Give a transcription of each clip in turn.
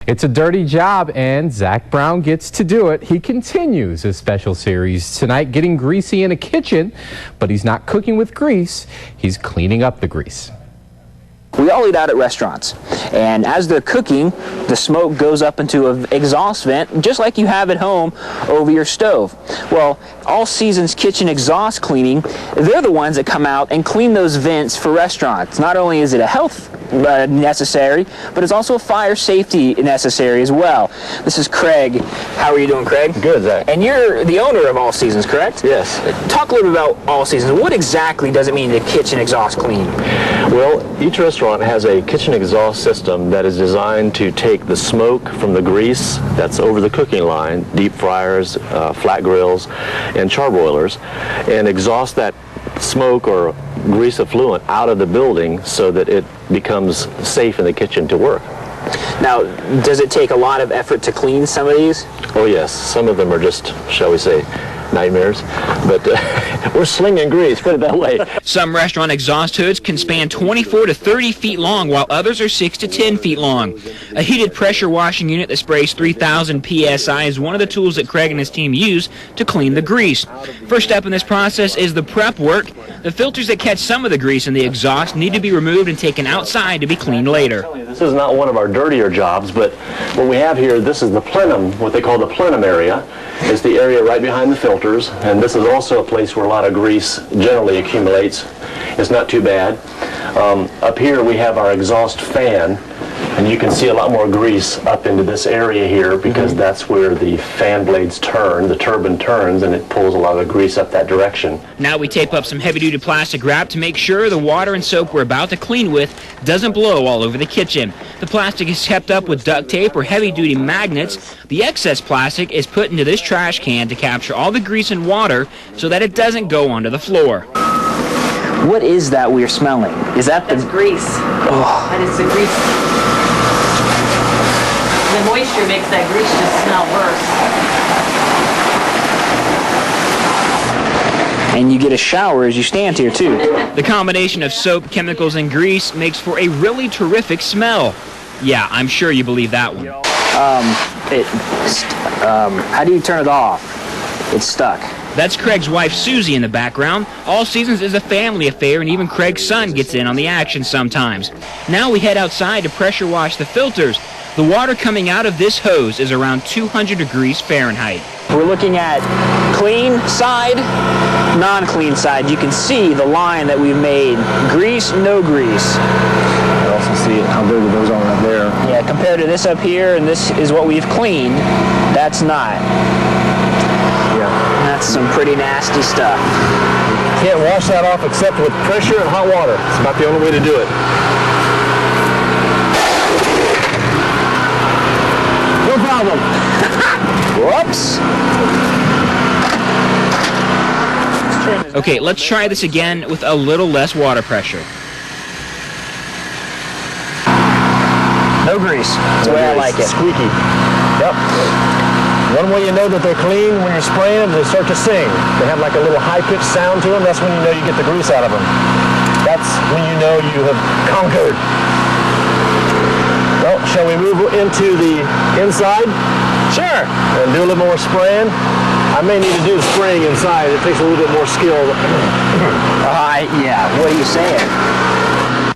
It's a dirty job, and Zach Brown gets to do it. He continues his special series tonight, getting greasy in a kitchen, but he's not cooking with grease. He's cleaning up the grease. We all eat out at restaurants, and as they're cooking, the smoke goes up into an exhaust vent, just like you have at home over your stove. Well, All Seasons Kitchen Exhaust Cleaning, they're the ones that come out and clean those vents for restaurants. Not only is it a health necessary, but it's also a fire safety necessary as well. This is Craig. How are you doing, Craig? Good, Zach. And you're the owner of All Seasons, correct? Yes. Talk a little bit about All Seasons. What exactly does it mean to kitchen exhaust clean? Well, each restaurant has a kitchen exhaust system that is designed to take the smoke from the grease that's over the cooking line, deep fryers, flat grills, and charbroilers, and exhaust that smoke or grease effluent out of the building so that it becomes safe in the kitchen to work. Now, does it take a lot of effort to clean some of these? Oh yes, some of them are just, shall we say, nightmares, but we're slinging grease, put it that way. Some restaurant exhaust hoods can span 24 to 30 feet long, while others are 6 to 10 feet long. A heated pressure washing unit that sprays 3,000 psi is one of the tools that Craig and his team use to clean the grease. First step in this process is the prep work. The filters that catch some of the grease in the exhaust need to be removed and taken outside to be cleaned later. This is not one of our dirtier jobs, but what we have here, this is the plenum, what they call the plenum area. It's the area right behind the filters, and this is also a place where a lot of grease generally accumulates. It's not too bad. Up here we have our exhaust fan, and you can see a lot more grease up into this area here because that's where the fan blades turn, the turbine turns, and it pulls a lot of grease up that direction. Now we tape up some heavy-duty plastic wrap to make sure the water and soap we're about to clean with doesn't blow all over the kitchen. The plastic is kept up with duct tape or heavy-duty magnets. The excess plastic is put into this trash can to capture all the grease and water so that it doesn't go onto the floor. What is that we're smelling? Is that the... That's grease. Oh. That is the grease. The moisture makes that grease just smell worse. And you get a shower as you stand here, too. The combination of soap, chemicals, and grease makes for a really terrific smell. Yeah, I'm sure you believe that one. How do you turn it off? It's stuck. That's Craig's wife, Susie, in the background. All Seasons is a family affair, and even Craig's son gets in on the action sometimes. Now we head outside to pressure wash the filters. The water coming out of this hose is around 200 degrees Fahrenheit. We're looking at clean side, non-clean side. You can see the line that we've made. Grease, no grease. You also see how dirty those are up there. Yeah, compared to this up here, and this is what we've cleaned, that's not. That's some pretty nasty stuff. Can't wash that off except with pressure and hot water. It's about the only way to do it. No problem. Whoops. Okay, let's try this again with a little less water pressure. No grease. That's the way I like it. Squeaky. Yep. One way you know that they're clean when you're spraying is they start to sing. They have like a little high-pitched sound to them. That's when you know you get the grease out of them. That's when you know you have conquered. Well, shall we move into the inside? Sure. And do a little more spraying? I may need to do the spraying inside. It takes a little bit more skill. Yeah, what are you saying?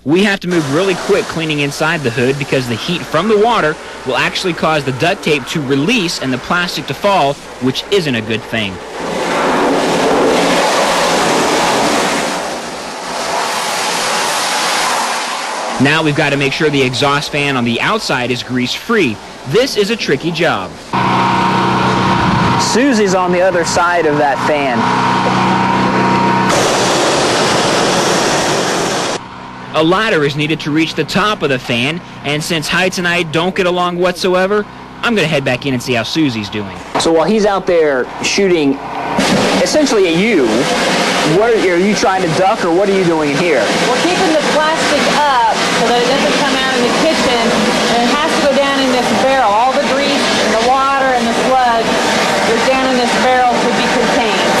We have to move really quick cleaning inside the hood because the heat from the water will actually cause the duct tape to release and the plastic to fall, which isn't a good thing. Now we've got to make sure the exhaust fan on the outside is grease-free. This is a tricky job. Susie's on the other side of that fan. A ladder is needed to reach the top of the fan, and since Heights and I don't get along whatsoever, I'm going to head back in and see how Susie's doing. So while he's out there shooting essentially at you, what are you trying to duck, or what are you doing in here? We're keeping the plastic up so that it doesn't come out in the kitchen, and it has to go down in this barrel. All the grease and the water and the sludge goes down in this barrel to be contained.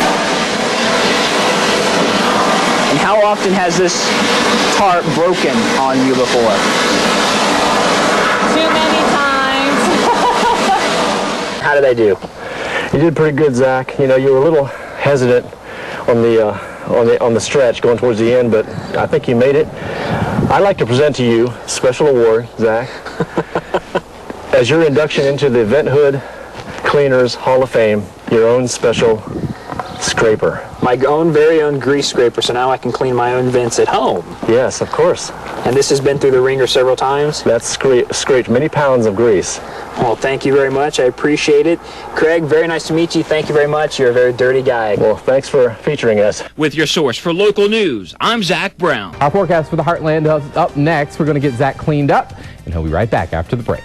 And how often has this tarp broken on you before? Too many times. How did I do? You did pretty good, Zach. You know, you were a little hesitant on the stretch going towards the end, but I think you made it. I'd like to present to you a special award, Zach, as your induction into the Vent Hood Cleaners Hall of Fame, your own special scraper. My own very own grease scraper, so now I can clean my own vents at home. Yes, of course. And this has been through the ringer several times? That's scraped many pounds of grease. Well, thank you very much. I appreciate it. Craig, very nice to meet you. Thank you very much. You're a very dirty guy. Well, thanks for featuring us. With your source for local news, I'm Zach Brown. Our forecast for the Heartland is up next. We're going to get Zach cleaned up, and he'll be right back after the break.